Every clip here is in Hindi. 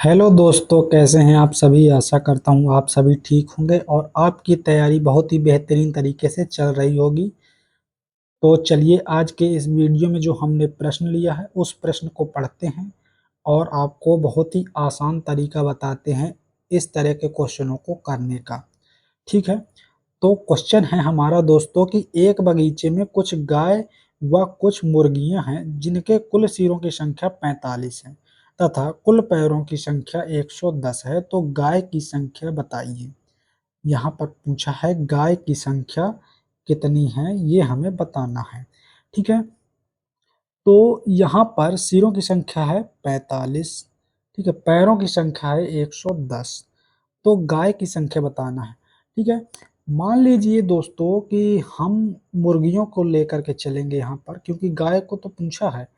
हेलो दोस्तों, कैसे हैं आप सभी। आशा करता हूँ आप सभी ठीक होंगे और आपकी तैयारी बहुत ही बेहतरीन तरीके से चल रही होगी। तो चलिए आज के इस वीडियो में जो हमने प्रश्न लिया है उस प्रश्न को पढ़ते हैं और आपको बहुत ही आसान तरीका बताते हैं इस तरह के क्वेश्चनों को करने का। ठीक है, तो क्वेश्चन है हमारा दोस्तों कि एक बगीचे में कुछ गाय व कुछ मुर्गियां हैं जिनके कुल सिरों की संख्या 45 है तथा कुल पैरों की संख्या 110 है, तो गाय की संख्या बताइए। यहाँ पर पूछा है गाय की संख्या कितनी है, ये हमें बताना है। ठीक है, तो यहाँ पर सिरों की संख्या है 45। ठीक है, पैरों की संख्या है 110, तो गाय की संख्या बताना है। ठीक है, मान लीजिए दोस्तों कि हम मुर्गियों को लेकर के चलेंगे यहाँ पर, क्योंकि गाय को तो पूछा है।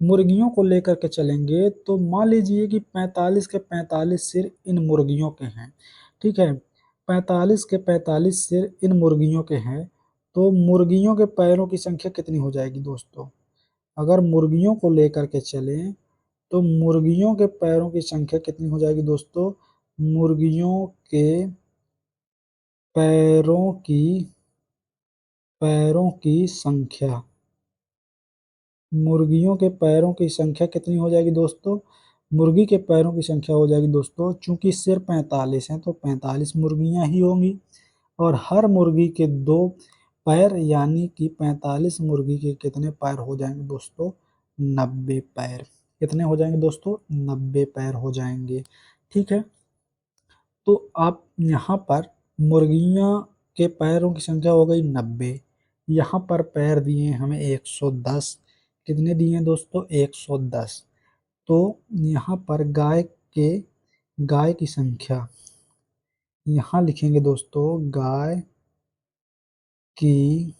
मुर्गियों को लेकर के चलेंगे तो मान लीजिए कि 45 के 45 सिर इन मुर्गियों के हैं। ठीक है, 45 के 45 सिर इन मुर्गियों के हैं, तो मुर्गियों के पैरों की संख्या कितनी हो जाएगी दोस्तों। अगर मुर्गियों को लेकर के चलें तो मुर्गियों के पैरों की संख्या कितनी हो जाएगी दोस्तों। मुर्गियों के पैरों की पैरों की संख्या मुर्गियों के पैरों की संख्या कितनी हो जाएगी दोस्तों। मुर्गी के पैरों की संख्या हो जाएगी दोस्तों, चूंकि सिर 45 हैं तो 45 मुर्गियां ही होंगी और हर मुर्गी के 2 पैर, यानी कि 45 मुर्गी के कितने पैर हो जाएंगे दोस्तों। 90 पैर। कितने हो जाएंगे दोस्तों, 90 पैर हो जाएंगे। ठीक है, तो आप यहाँ पर मुर्गियाँ के पैरों की संख्या हो गई 90। यहाँ पर पैर दिए हमें 110। कितने दिए हैं दोस्तों, 110। तो यहाँ पर गाय की संख्या यहाँ लिखेंगे दोस्तों। गाय की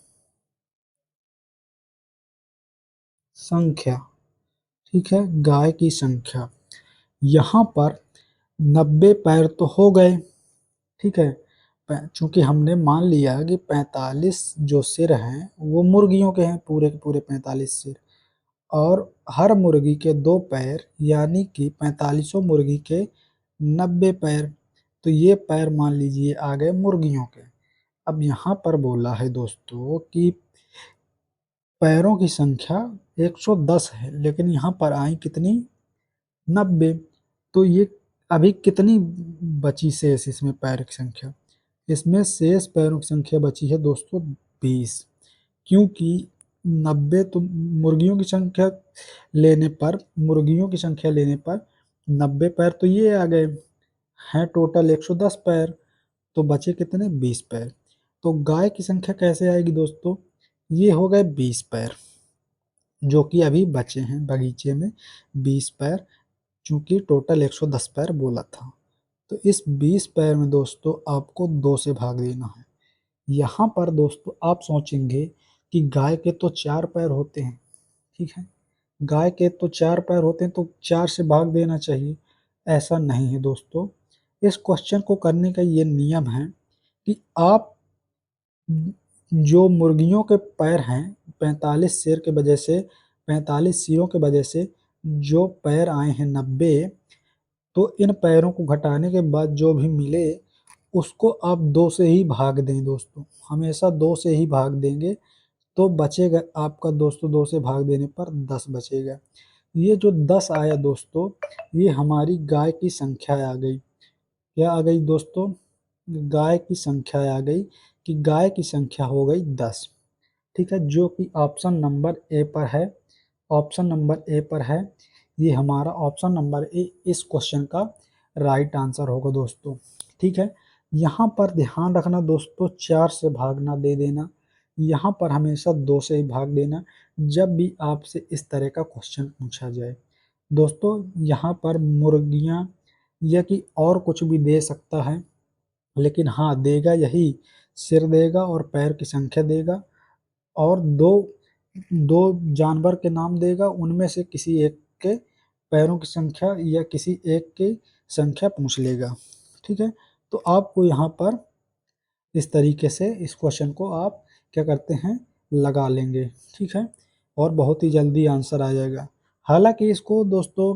संख्या, ठीक है, गाय की संख्या यहाँ पर 90 पैर तो हो गए। ठीक है, चूंकि हमने मान लिया कि 45 जो सिर हैं वो मुर्गियों के हैं, पूरे के पूरे 45 सिर, और हर मुर्गी के 2 पैर, यानी कि 45 मुर्गी के 90 पैर। तो ये पैर मान लीजिए आ गए मुर्गियों के। अब यहाँ पर बोला है दोस्तों कि पैरों की संख्या 110 है, लेकिन यहाँ पर आई कितनी, 90। तो ये अभी कितनी बची शेष इसमें पैर की संख्या। इसमें शेष पैरों की संख्या बची है दोस्तों 20, क्योंकि 90 तो मुर्गियों की संख्या लेने पर 90 पैर तो ये आ गए हैं, टोटल 110 पैर, तो बचे कितने, 20 पैर। तो गाय की संख्या कैसे आएगी दोस्तों, ये हो गए 20 पैर जो कि अभी बचे हैं बगीचे में, 20 पैर, चूंकि टोटल 110 पैर बोला था। तो इस 20 पैर में दोस्तों आपको 2 से भाग देना है। यहाँ पर दोस्तों आप सोचेंगे कि गाय के तो 4 पैर होते हैं। ठीक है, गाय के तो 4 पैर होते हैं तो 4 से भाग देना चाहिए। ऐसा नहीं है दोस्तों, इस क्वेश्चन को करने का ये नियम है कि आप जो मुर्गियों के पैर हैं 45 सिर के वजह से, 45 सिरों के वजह से जो पैर आए हैं 90, तो इन पैरों को घटाने के बाद जो भी मिले उसको आप 2 से ही भाग दें दोस्तों, हमेशा 2 से ही भाग देंगे। तो बचेगा आपका दोस्तों, 2 से भाग देने पर 10 बचेगा। ये जो 10 आया दोस्तों, ये हमारी गाय की संख्या आ गई। क्या आ गई दोस्तों, गाय की संख्या आ गई, कि गाय की संख्या हो गई 10। ठीक है, जो कि ऑप्शन नंबर ए पर है। ऑप्शन नंबर ए पर है, ये हमारा ऑप्शन नंबर ए इस क्वेश्चन का राइट आंसर होगा दोस्तों। ठीक है, यहाँ पर ध्यान रखना दोस्तों, 4 से भाग ना दे देना, यहाँ पर हमेशा 2 से ही भाग देना जब भी आपसे इस तरह का क्वेश्चन पूछा जाए। दोस्तों यहाँ पर मुर्गियाँ या कि और कुछ भी दे सकता है, लेकिन हाँ देगा यही, सिर देगा और पैर की संख्या देगा, और दो दो जानवर के नाम देगा, उनमें से किसी एक के पैरों की संख्या या किसी एक की संख्या पूछ लेगा। ठीक है, तो आपको यहाँ पर इस तरीके से इस क्वेश्चन को आप क्या करते हैं, लगा लेंगे। ठीक है, और बहुत ही जल्दी आंसर आ जाएगा। हालांकि इसको दोस्तों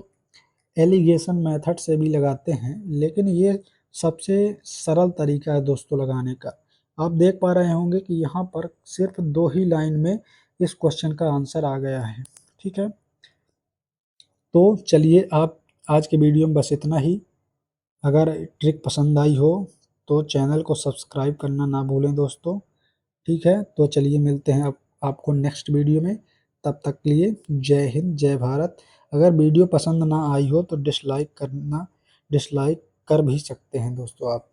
एलिगेशन मेथड से भी लगाते हैं, लेकिन ये सबसे सरल तरीका है दोस्तों लगाने का। आप देख पा रहे होंगे कि यहाँ पर सिर्फ 2 ही लाइन में इस क्वेश्चन का आंसर आ गया है, ठीक है। तो चलिए आप आज के वीडियो में बस इतना ही। अगर ट्रिक पसंद आई हो तो चैनल को सब्सक्राइब करना ना भूलें दोस्तों, ठीक है। तो चलिए मिलते हैं अब आपको नेक्स्ट वीडियो में, तब तक के लिए जय हिंद जय भारत। अगर वीडियो पसंद ना आई हो तो डिसलाइक कर भी सकते हैं दोस्तों आप।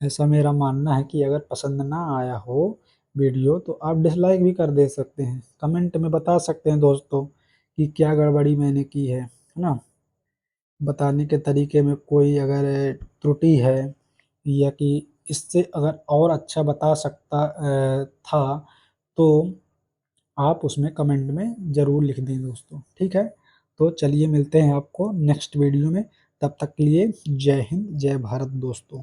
ऐसा मेरा मानना है कि अगर पसंद ना आया हो वीडियो तो आप डिसलाइक भी कर दे सकते हैं, कमेंट में बता सकते हैं दोस्तों कि क्या गड़बड़ी मैंने की है ना। बताने के तरीके में कोई अगर त्रुटि है, या कि इससे अगर और अच्छा बता सकता था, तो आप उसमें कमेंट में ज़रूर लिख दें दोस्तों, ठीक है। तो चलिए मिलते हैं आपको नेक्स्ट वीडियो में, तब तक के लिए जय हिंद जय भारत दोस्तों।